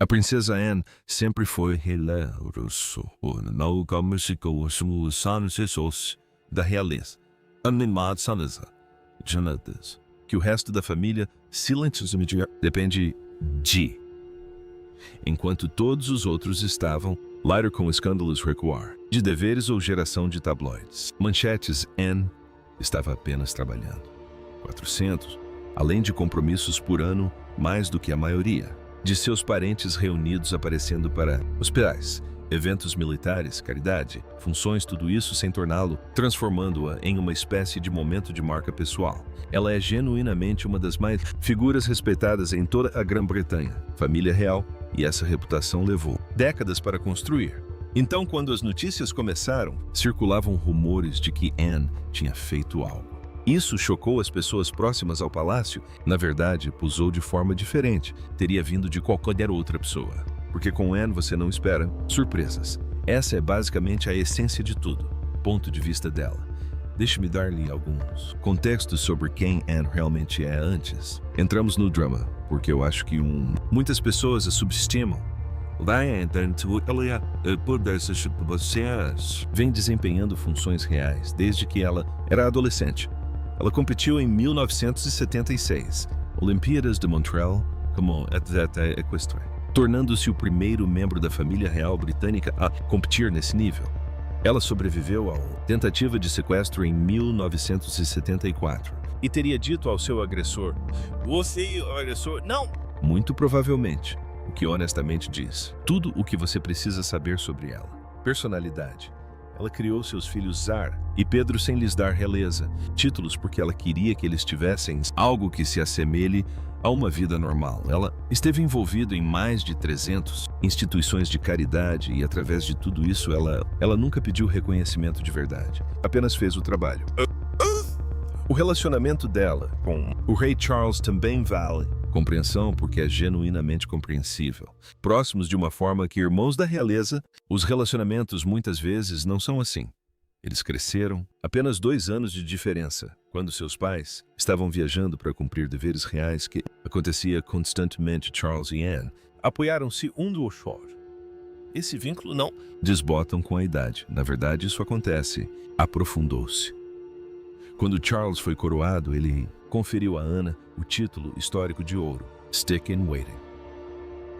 A princesa Anne sempre foi da realeza, que o resto da família depende de. Enquanto todos os outros estavam lighter com escândalos recuar, de deveres ou geração de tabloides. Manchetes, Anne estava apenas trabalhando. 400, além de compromissos por ano, mais do que a maioria. De seus parentes reunidos aparecendo para hospitais, eventos militares, caridade, funções, tudo isso sem torná-lo, transformando-a em uma espécie de momento de marca pessoal. Ela é genuinamente uma das mais figuras respeitadas em toda a Grã-Bretanha, família real, e essa reputação levou décadas para construir. Então, quando as notícias começaram, circulavam rumores de que Anne tinha feito algo. Isso chocou as pessoas próximas ao palácio. Na verdade, posou de forma diferente. Teria vindo de qualquer outra pessoa. Porque com Anne você não espera surpresas. Essa é basicamente a essência de tudo. Ponto de vista dela. Deixe-me dar-lhe alguns contextos sobre quem Anne realmente é antes. Entramos no drama, porque eu acho que muitas pessoas a subestimam. Vem desempenhando funções reais desde que ela era adolescente. Ela competiu em 1976, Olimpíadas de Montreal, como atleta equestre, tornando-se o primeiro membro da família real britânica a competir nesse nível. Ela sobreviveu à tentativa de sequestro em 1974 e teria dito ao seu agressor: "Você é o agressor?" Não! Muito provavelmente, o que honestamente diz tudo o que você precisa saber sobre ela. Personalidade. Ela criou seus filhos Zar e Pedro sem lhes dar realeza, títulos porque ela queria que eles tivessem algo que se assemelhe a uma vida normal. Ela esteve envolvida em mais de 300 instituições de caridade e através de tudo isso ela nunca pediu reconhecimento de verdade, apenas fez o trabalho. O relacionamento dela com o rei Charles também vale compreensão porque é genuinamente compreensível. Próximos de uma forma que irmãos da realeza, os relacionamentos muitas vezes não são assim. Eles cresceram apenas 2 anos de diferença, quando seus pais estavam viajando para cumprir deveres reais que acontecia constantemente. Charles e Anne apoiaram-se um do outro. Esse vínculo não desbotam com a idade. Na verdade, isso acontece. Aprofundou-se. Quando Charles foi coroado, ele conferiu a Ana o título histórico de ouro, Stick in Waiting.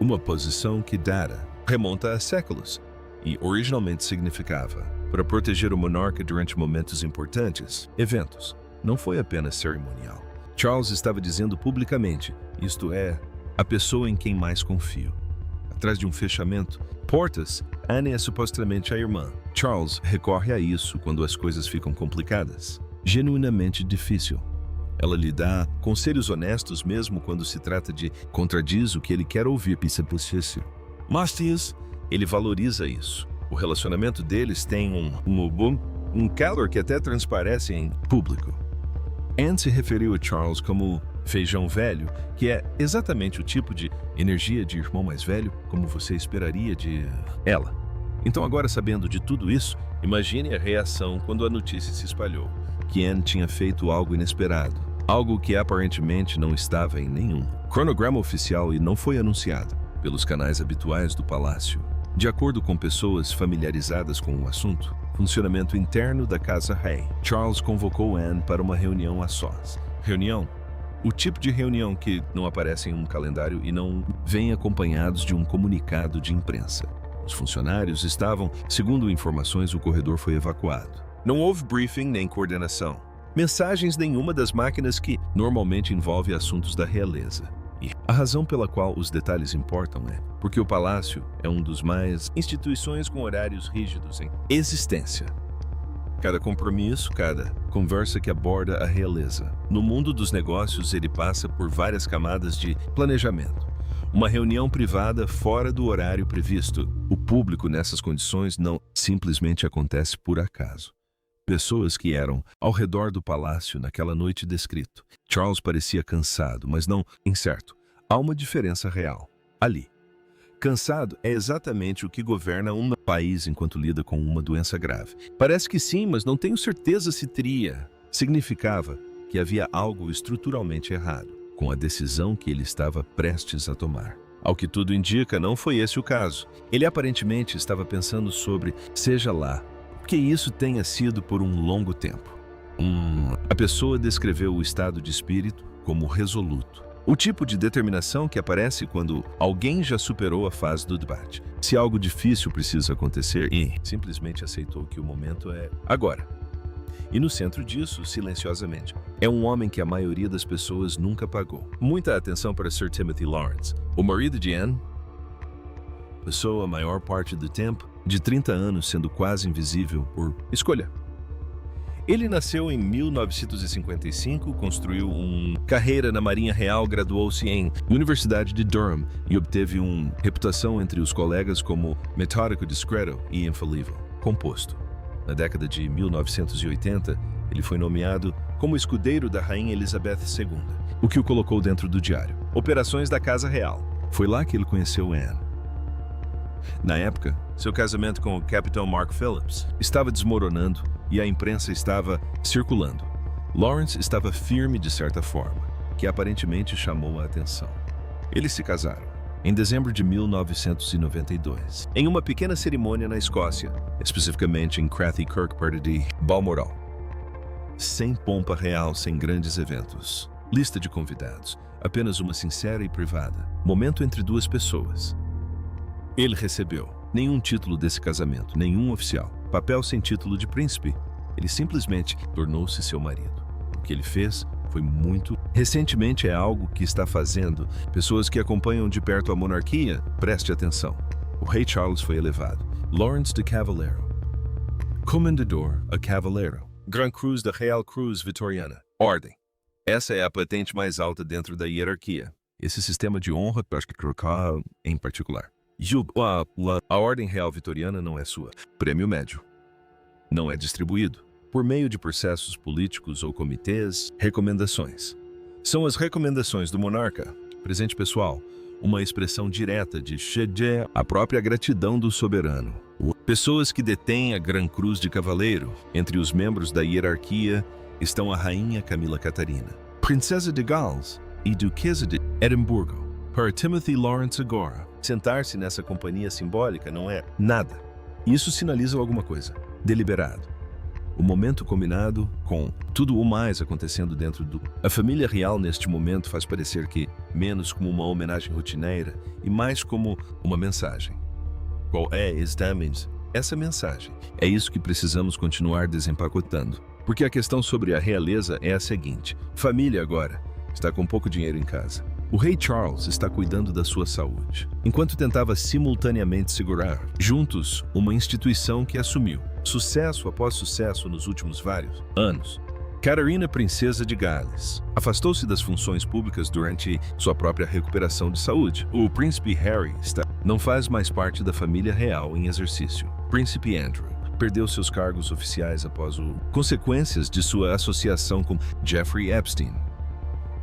Uma posição que data remonta a séculos e originalmente significava para proteger o monarca durante momentos importantes, eventos. Não foi apenas cerimonial. Charles estava dizendo publicamente, isto é, a pessoa em quem mais confio. Atrás de um fechamento, portas, Anne é supostamente a irmã. Charles recorre a isso quando as coisas ficam complicadas. Genuinamente difícil. Ela lhe dá conselhos honestos mesmo quando se trata de contradiz o que ele quer ouvir. Mas ele valoriza isso. O relacionamento deles tem um calor que até transparece em público. Anne se referiu a Charles como feijão velho, que é exatamente o tipo de energia de irmão mais velho, como você esperaria de ela. Então agora, sabendo de tudo isso, imagine a reação quando a notícia se espalhou, que Anne tinha feito algo inesperado, algo que aparentemente não estava em nenhum cronograma oficial e não foi anunciado pelos canais habituais do palácio. De acordo com pessoas familiarizadas com o assunto, funcionamento interno da Casa Rei, Charles convocou Anne para uma reunião a sós. Reunião? O tipo de reunião que não aparece em um calendário e não vem acompanhados de um comunicado de imprensa. Os funcionários estavam, segundo informações, o corredor foi evacuado. Não houve briefing nem coordenação. Mensagens nenhuma das máquinas que normalmente envolve assuntos da realeza. E a razão pela qual os detalhes importam é porque o palácio é um dos mais instituições com horários rígidos em existência. Cada compromisso, cada conversa que aborda a realeza. No mundo dos negócios, ele passa por várias camadas de planejamento. Uma reunião privada fora do horário previsto. O público nessas condições não simplesmente acontece por acaso. Pessoas que eram ao redor do palácio naquela noite descrito. Charles parecia cansado, mas não incerto. Há uma diferença real. Ali. Cansado é exatamente o que governa um país enquanto lida com uma doença grave. Parece que sim, mas não tenho certeza se teria. Significava que havia algo estruturalmente errado com a decisão que ele estava prestes a tomar. Ao que tudo indica, não foi esse o caso. Ele aparentemente estava pensando sobre, seja lá, que isso tenha sido por um longo tempo. A pessoa descreveu o estado de espírito como resoluto. O tipo de determinação que aparece quando alguém já superou a fase do debate. Se algo difícil precisa acontecer e simplesmente aceitou que o momento é agora. E no centro disso, silenciosamente, é um homem que a maioria das pessoas nunca pagou. Muita atenção para Sir Timothy Lawrence. O marido de Anne passou a maior parte do tempo, de 30 anos, sendo quase invisível por escolha. Ele nasceu em 1955, construiu uma carreira na Marinha Real, graduou-se em Universidade de Durham e obteve uma reputação entre os colegas como metódico, discreto e infalível. Composto. Na década de 1980, ele foi nomeado como escudeiro da Rainha Elizabeth II, o que o colocou dentro do diário Operações da Casa Real. Foi lá que ele conheceu Anne. Na época, seu casamento com o capitão Mark Phillips estava desmoronando e a imprensa estava circulando. Lawrence estava firme de certa forma, que aparentemente chamou a atenção. Eles se casaram em dezembro de 1992, em uma pequena cerimônia na Escócia, especificamente em Crathy Kirk, perto de Balmoral. Sem pompa real, sem grandes eventos. Lista de convidados, apenas uma sincera e privada. Momento entre duas pessoas. Ele recebeu nenhum título desse casamento, nenhum oficial. Papel sem título de príncipe. Ele simplesmente tornou-se seu marido. O que ele fez foi muito. Recentemente é algo que está fazendo. Pessoas que acompanham de perto a monarquia, preste atenção. O rei Charles foi elevado. Lawrence de Cavaleiro. Comendador a Cavaleiro. Gran Cruz da Real Cruz Vitoriana. Ordem. Essa é a patente mais alta dentro da hierarquia. Esse sistema de honra, em particular. A Ordem Real Vitoriana não é sua. Prêmio médio. Não é distribuído por meio de processos políticos ou comitês. Recomendações. São as recomendações do monarca. Presente pessoal. Uma expressão direta de a própria gratidão do soberano. Pessoas que detêm a Gran Cruz de Cavaleiro. Entre os membros da hierarquia estão a Rainha Camila Catarina, Princesa de Gales e Duquesa de Edimburgo. Para Timothy Lawrence agora, sentar-se nessa companhia simbólica não é nada. Isso sinaliza alguma coisa. Deliberado. O momento combinado com tudo o mais acontecendo dentro do... A família real neste momento faz parecer que menos como uma homenagem rotineira e mais como uma mensagem. Qual é, exatamente, essa mensagem? É isso que precisamos continuar desempacotando. Porque a questão sobre a realeza é a seguinte. Família agora está com pouco dinheiro em casa. O rei Charles está cuidando da sua saúde, enquanto tentava simultaneamente segurar, juntos, uma instituição que assumiu sucesso após sucesso nos últimos vários anos. Catarina, princesa de Gales, afastou-se das funções públicas durante sua própria recuperação de saúde. O príncipe Harry não faz mais parte da família real em exercício. Príncipe Andrew perdeu seus cargos oficiais após consequências de sua associação com Jeffrey Epstein.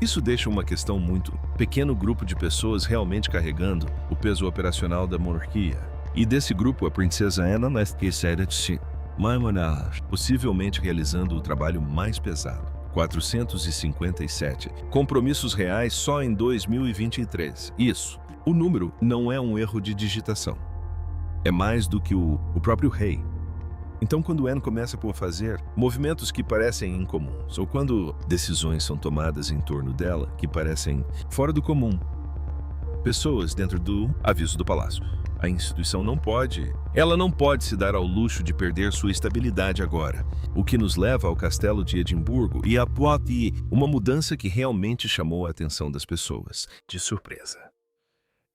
Isso deixa uma questão muito pequeno grupo de pessoas realmente carregando o peso operacional da monarquia. E desse grupo, a princesa Anna possivelmente realizando o trabalho mais pesado. 457 compromissos reais só em 2023. Isso. O número não é um erro de digitação. É mais do que o próprio rei. Então, quando Anne começa por fazer movimentos que parecem incomuns, ou quando decisões são tomadas em torno dela que parecem fora do comum, pessoas dentro do aviso do palácio. A instituição não pode se dar ao luxo de perder sua estabilidade agora, o que nos leva ao castelo de Edimburgo e a Poitiers, uma mudança que realmente chamou a atenção das pessoas. De surpresa.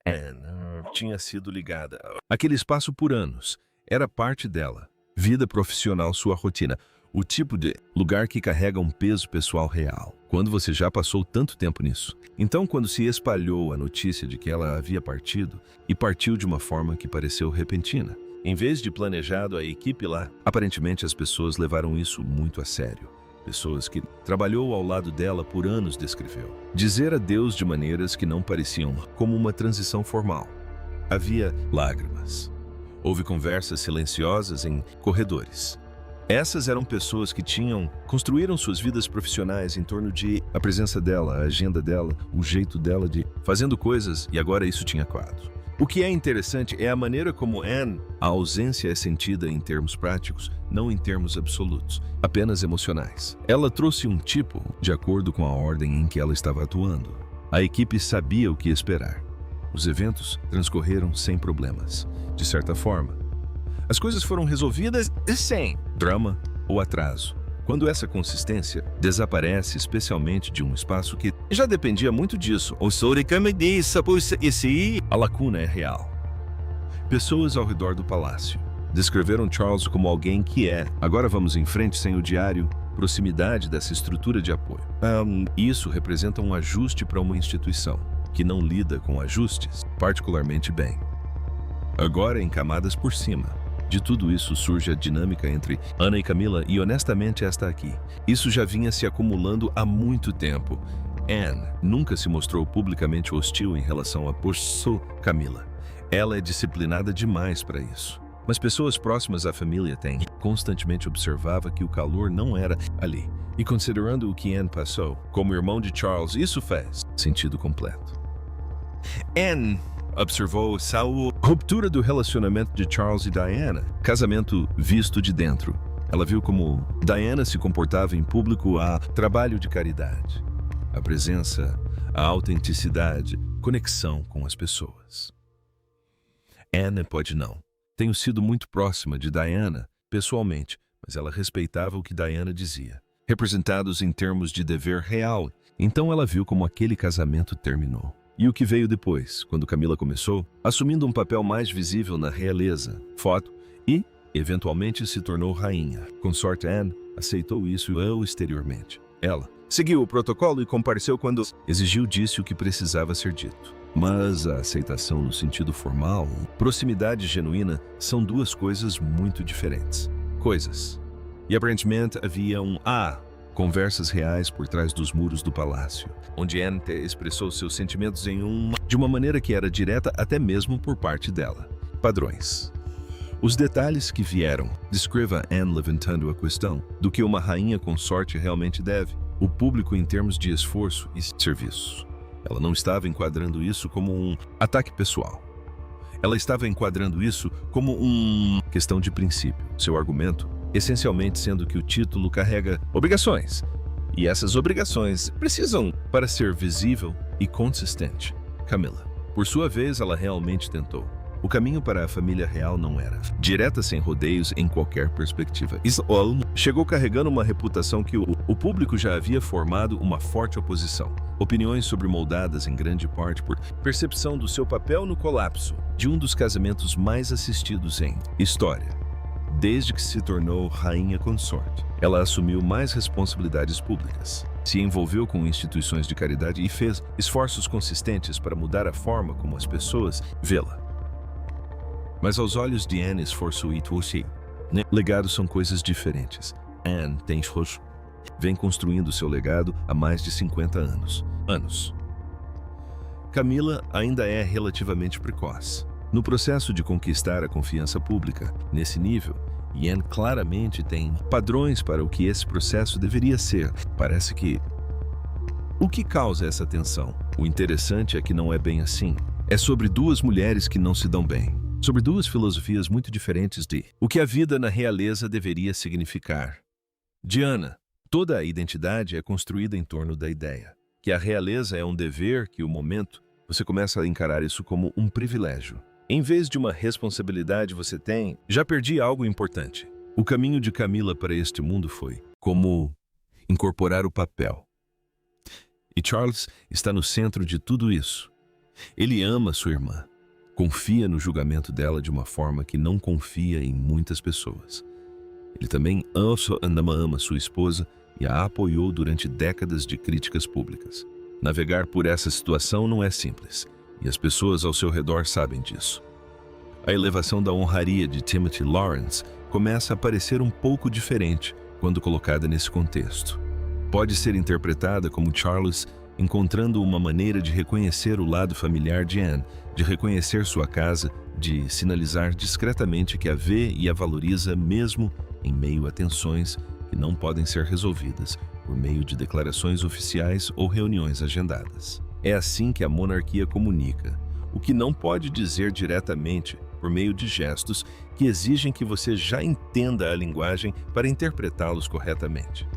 Anne tinha sido ligada àquele espaço por anos, era parte dela. Vida profissional, sua rotina, o tipo de lugar que carrega um peso pessoal real. Quando você já passou tanto tempo nisso. Então, quando se espalhou a notícia de que ela havia partido, e partiu de uma forma que pareceu repentina, em vez de planejado a equipe lá, aparentemente as pessoas levaram isso muito a sério. Pessoas que trabalhou ao lado dela por anos descreveu. Dizer adeus de maneiras que não pareciam como uma transição formal. Havia lágrimas. Houve conversas silenciosas em corredores. Essas eram pessoas que construíram suas vidas profissionais em torno de a presença dela, a agenda dela, o jeito dela de fazendo coisas, e agora isso tinha quadro. O que é interessante é a maneira como Anne, a ausência é sentida em termos práticos, não em termos absolutos, apenas emocionais. Ela trouxe um tipo de acordo com a ordem em que ela estava atuando. A equipe sabia o que esperar. Os eventos transcorreram sem problemas. De certa forma, as coisas foram resolvidas sem drama ou atraso. Quando essa consistência desaparece, especialmente de um espaço que já dependia muito disso, a lacuna é real. Pessoas ao redor do palácio descreveram Charles como alguém que agora vamos em frente sem o diário, proximidade dessa estrutura de apoio. Isso representa um ajuste para uma instituição que não lida com ajustes particularmente bem. Agora em camadas por cima. De tudo isso surge a dinâmica entre Anna e Camila e honestamente esta aqui. Isso já vinha se acumulando há muito tempo. Anne nunca se mostrou publicamente hostil em relação a Camila. Ela é disciplinada demais para isso. Mas pessoas próximas à família constantemente observava que o calor não era ali. E considerando o que Anne passou, como irmão de Charles, isso fez sentido completo. Anne observou a ruptura do relacionamento de Charles e Diana, casamento visto de dentro. Ela viu como Diana se comportava em público a trabalho de caridade, a presença, a autenticidade, conexão com as pessoas. Anne pode não. Tenho sido muito próxima de Diana, pessoalmente, mas ela respeitava o que Diana dizia, representados em termos de dever real. Então ela viu como aquele casamento terminou. E o que veio depois, quando Camila começou, assumindo um papel mais visível na realeza, foto, e, eventualmente, se tornou rainha. Consorte Anne aceitou isso exteriormente. Ela seguiu o protocolo e compareceu quando exigiu disse o que precisava ser dito. Mas a aceitação no sentido formal, proximidade genuína, são duas coisas muito diferentes. E aparentemente havia conversas reais por trás dos muros do palácio, onde Anne expressou seus sentimentos de uma maneira que era direta até mesmo por parte dela. Padrões. Os detalhes que vieram. Descreva Anne levantando a questão do que uma rainha consorte realmente deve. O público em termos de esforço e serviço. Ela não estava enquadrando isso como um ataque pessoal. Ela estava enquadrando isso como uma questão de princípio. Seu argumento essencialmente sendo que o título carrega obrigações, e essas obrigações precisam para ser visível e consistente. Camila, por sua vez, ela realmente tentou. O caminho para a família real não era direta sem rodeios em qualquer perspectiva. Chegou carregando uma reputação que o público já havia formado uma forte oposição. Opiniões sobremoldadas em grande parte por percepção do seu papel no colapso de um dos casamentos mais assistidos em história. Desde que se tornou rainha consorte, ela assumiu mais responsabilidades públicas, se envolveu com instituições de caridade e fez esforços consistentes para mudar a forma como as pessoas vê-la. Mas aos olhos de Anne, esforço e legados são coisas diferentes. Anne vem construindo seu legado há mais de 50 anos. Camila ainda é relativamente precoce no processo de conquistar a confiança pública. Nesse nível, Anne claramente tem padrões para o que esse processo deveria ser. Parece que... O que causa essa tensão? O interessante é que não é bem assim. É sobre duas mulheres que não se dão bem. Sobre duas filosofias muito diferentes de o que a vida na realeza deveria significar. Diana, toda a identidade é construída em torno da ideia que a realeza é um dever, que o momento você começa a encarar isso como um privilégio. Em vez de uma responsabilidade você tem, já perdi algo importante. O caminho de Camila para este mundo foi como incorporar o papel. E Charles está no centro de tudo isso. Ele ama sua irmã, confia no julgamento dela de uma forma que não confia em muitas pessoas. Ele também ama sua esposa e a apoiou durante décadas de críticas públicas. Navegar por essa situação não é simples. E as pessoas ao seu redor sabem disso. A elevação da honraria de Timothy Lawrence começa a parecer um pouco diferente quando colocada nesse contexto. Pode ser interpretada como Charles encontrando uma maneira de reconhecer o lado familiar de Anne, de reconhecer sua casa, de sinalizar discretamente que a vê e a valoriza mesmo em meio a tensões que não podem ser resolvidas por meio de declarações oficiais ou reuniões agendadas. É assim que a monarquia comunica, o que não pode dizer diretamente por meio de gestos que exigem que você já entenda a linguagem para interpretá-los corretamente.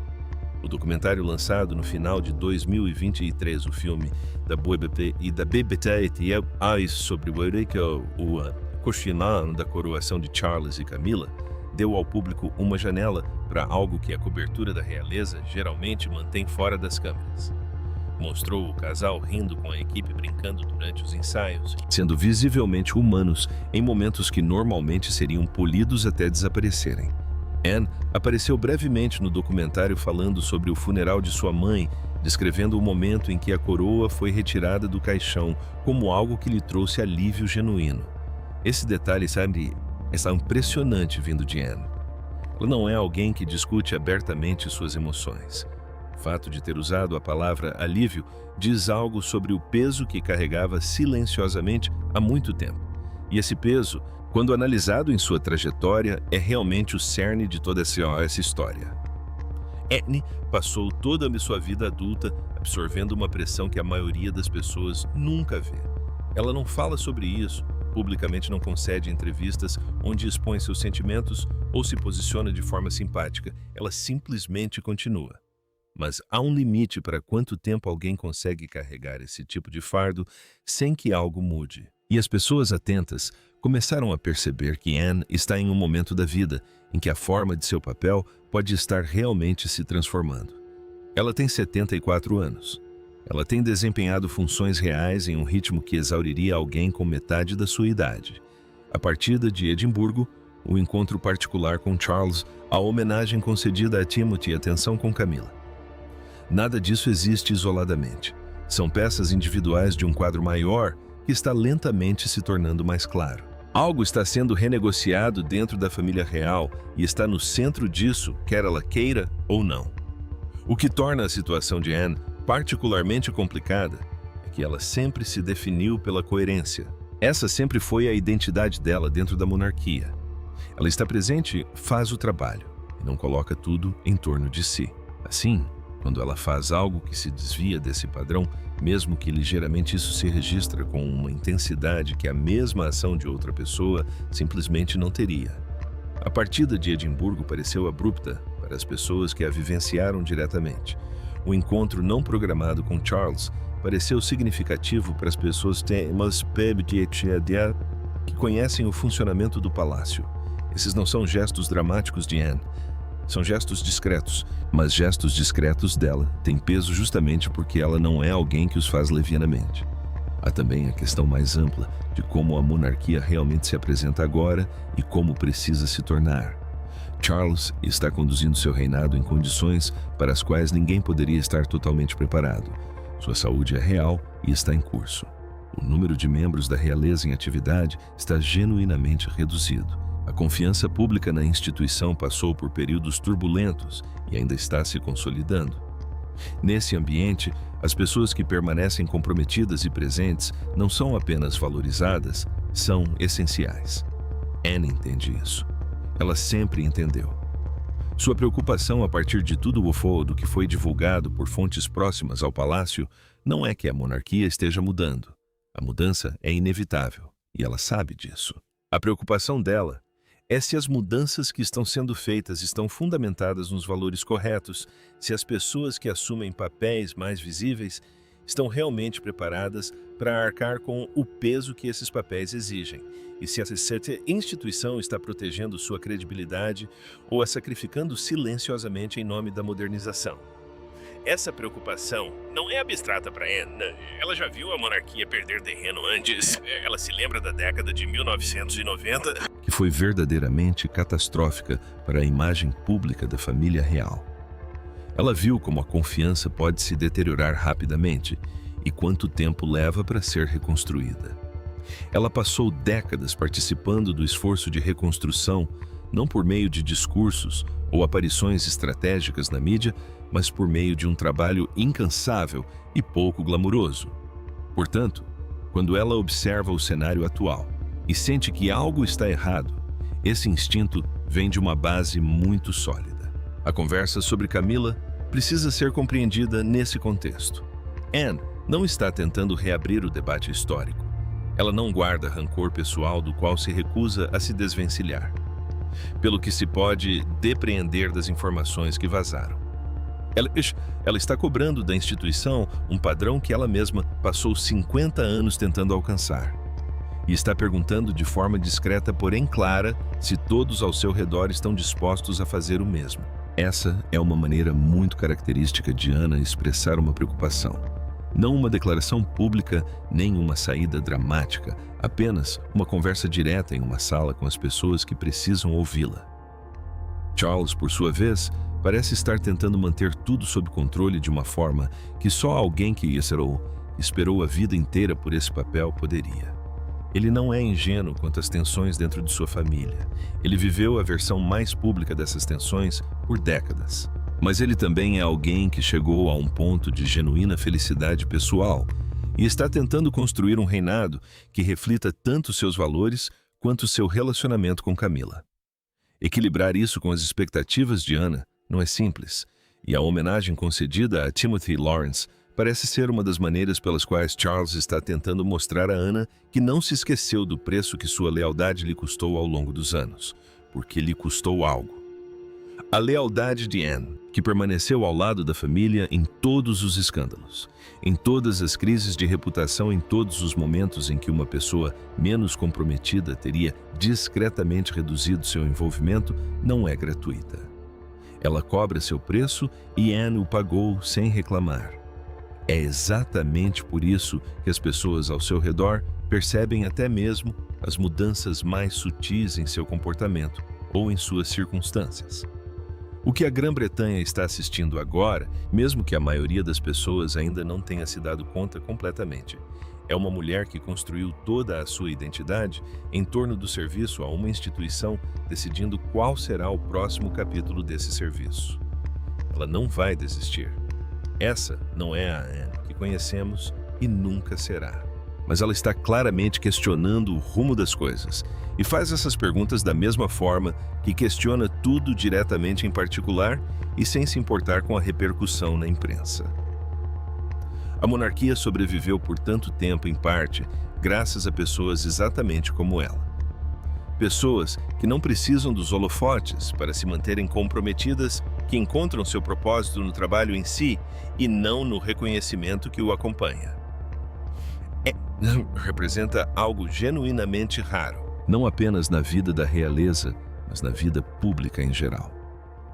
O documentário lançado no final de 2023, o filme da BBC sobre o coxinão da coroação de Charles e Camila, deu ao público uma janela para algo que a cobertura da realeza geralmente mantém fora das câmeras. Mostrou o casal rindo com a equipe brincando durante os ensaios, sendo visivelmente humanos em momentos que normalmente seriam polidos até desaparecerem. Anne apareceu brevemente no documentário falando sobre o funeral de sua mãe, descrevendo o momento em que a coroa foi retirada do caixão como algo que lhe trouxe alívio genuíno. Esse detalhe, é impressionante vindo de Anne. Ela não é alguém que discute abertamente suas emoções. O fato de ter usado a palavra alívio diz algo sobre o peso que carregava silenciosamente há muito tempo. E esse peso, quando analisado em sua trajetória, é realmente o cerne de toda essa história. Anne passou toda a sua vida adulta absorvendo uma pressão que a maioria das pessoas nunca vê. Ela não fala sobre isso, publicamente não concede entrevistas onde expõe seus sentimentos ou se posiciona de forma simpática. Ela simplesmente continua. Mas há um limite para quanto tempo alguém consegue carregar esse tipo de fardo sem que algo mude. E as pessoas atentas começaram a perceber que Anne está em um momento da vida em que a forma de seu papel pode estar realmente se transformando. Ela tem 74 anos. Ela tem desempenhado funções reais em um ritmo que exauriria alguém com metade da sua idade. A partida de Edimburgo, o encontro particular com Charles, a homenagem concedida a Timothy e a tensão com Camila. Nada disso existe isoladamente. São peças individuais de um quadro maior que está lentamente se tornando mais claro. Algo está sendo renegociado dentro da família real e está no centro disso, quer ela queira ou não. O que torna a situação de Anne particularmente complicada é que ela sempre se definiu pela coerência. Essa sempre foi a identidade dela dentro da monarquia. Ela está presente, faz o trabalho e não coloca tudo em torno de si. Assim, quando ela faz algo que se desvia desse padrão, mesmo que ligeiramente isso se registra com uma intensidade que a mesma ação de outra pessoa simplesmente não teria. A partida de Edimburgo pareceu abrupta para as pessoas que a vivenciaram diretamente. O encontro não programado com Charles pareceu significativo para as pessoas que conhecem o funcionamento do palácio. Esses não são gestos dramáticos de Anne. São gestos discretos, mas gestos discretos dela têm peso justamente porque ela não é alguém que os faz levianamente. Há também a questão mais ampla de como a monarquia realmente se apresenta agora e como precisa se tornar. Charles está conduzindo seu reinado em condições para as quais ninguém poderia estar totalmente preparado. Sua saúde é real e está em curso. O número de membros da realeza em atividade está genuinamente reduzido. A confiança pública na instituição passou por períodos turbulentos e ainda está se consolidando. Nesse ambiente, as pessoas que permanecem comprometidas e presentes não são apenas valorizadas, são essenciais. Anne entende isso. Ela sempre entendeu. Sua preocupação a partir de tudo o que foi divulgado por fontes próximas ao palácio não é que a monarquia esteja mudando. A mudança é inevitável e ela sabe disso. A preocupação dela é se as mudanças que estão sendo feitas estão fundamentadas nos valores corretos, se as pessoas que assumem papéis mais visíveis estão realmente preparadas para arcar com o peso que esses papéis exigem, e se essa instituição está protegendo sua credibilidade ou a sacrificando silenciosamente em nome da modernização. Essa preocupação não é abstrata para Anne. Ela já viu a monarquia perder terreno antes. Ela se lembra da década de 1990, que foi verdadeiramente catastrófica para a imagem pública da família real. Ela viu como a confiança pode se deteriorar rapidamente e quanto tempo leva para ser reconstruída. Ela passou décadas participando do esforço de reconstrução, não por meio de discursos ou aparições estratégicas na mídia, mas por meio de um trabalho incansável e pouco glamuroso. Portanto, quando ela observa o cenário atual e sente que algo está errado, esse instinto vem de uma base muito sólida. A conversa sobre Camila precisa ser compreendida nesse contexto. Anne não está tentando reabrir o debate histórico. Ela não guarda rancor pessoal do qual se recusa a se desvencilhar, pelo que se pode depreender das informações que vazaram. Ela está cobrando da instituição um padrão que ela mesma passou 50 anos tentando alcançar. E está perguntando de forma discreta, porém clara, se todos ao seu redor estão dispostos a fazer o mesmo. Essa é uma maneira muito característica de Anna expressar uma preocupação. Não uma declaração pública, nem uma saída dramática, apenas uma conversa direta em uma sala com as pessoas que precisam ouvi-la. Charles, por sua vez, parece estar tentando manter tudo sob controle de uma forma que só alguém que esperou a vida inteira por esse papel poderia. Ele não é ingênuo quanto às tensões dentro de sua família. Ele viveu a versão mais pública dessas tensões por décadas. Mas ele também é alguém que chegou a um ponto de genuína felicidade pessoal e está tentando construir um reinado que reflita tanto seus valores quanto seu relacionamento com Camila. Equilibrar isso com as expectativas de Anna não é simples, e a homenagem concedida a Timothy Lawrence parece ser uma das maneiras pelas quais Charles está tentando mostrar a Anna que não se esqueceu do preço que sua lealdade lhe custou ao longo dos anos, porque lhe custou algo. A lealdade de Anne, que permaneceu ao lado da família em todos os escândalos, em todas as crises de reputação, em todos os momentos em que uma pessoa menos comprometida teria discretamente reduzido seu envolvimento, não é gratuita. Ela cobra seu preço e Anne o pagou sem reclamar. É exatamente por isso que as pessoas ao seu redor percebem até mesmo as mudanças mais sutis em seu comportamento ou em suas circunstâncias. O que a Grã-Bretanha está assistindo agora, mesmo que a maioria das pessoas ainda não tenha se dado conta completamente, é uma mulher que construiu toda a sua identidade em torno do serviço a uma instituição, decidindo qual será o próximo capítulo desse serviço. Ela não vai desistir. Essa não é a Anne que conhecemos e nunca será. Mas ela está claramente questionando o rumo das coisas e faz essas perguntas da mesma forma que questiona tudo diretamente em particular e sem se importar com a repercussão na imprensa. A monarquia sobreviveu por tanto tempo, em parte, graças a pessoas exatamente como ela. Pessoas que não precisam dos holofotes para se manterem comprometidas, que encontram seu propósito no trabalho em si e não no reconhecimento que o acompanha. Representa algo genuinamente raro, não apenas na vida da realeza, mas na vida pública em geral.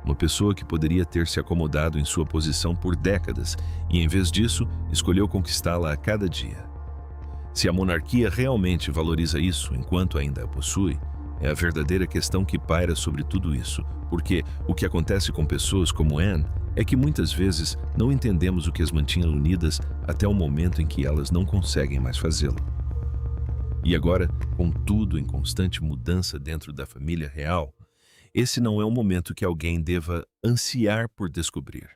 Uma pessoa que poderia ter se acomodado em sua posição por décadas e, em vez disso, escolheu conquistá-la a cada dia. Se a monarquia realmente valoriza isso enquanto ainda a possui, é a verdadeira questão que paira sobre tudo isso, porque o que acontece com pessoas como Anne é que muitas vezes não entendemos o que as mantinha unidas até o momento em que elas não conseguem mais fazê-lo. E agora, com tudo em constante mudança dentro da família real, esse não é um momento que alguém deva ansiar por descobrir.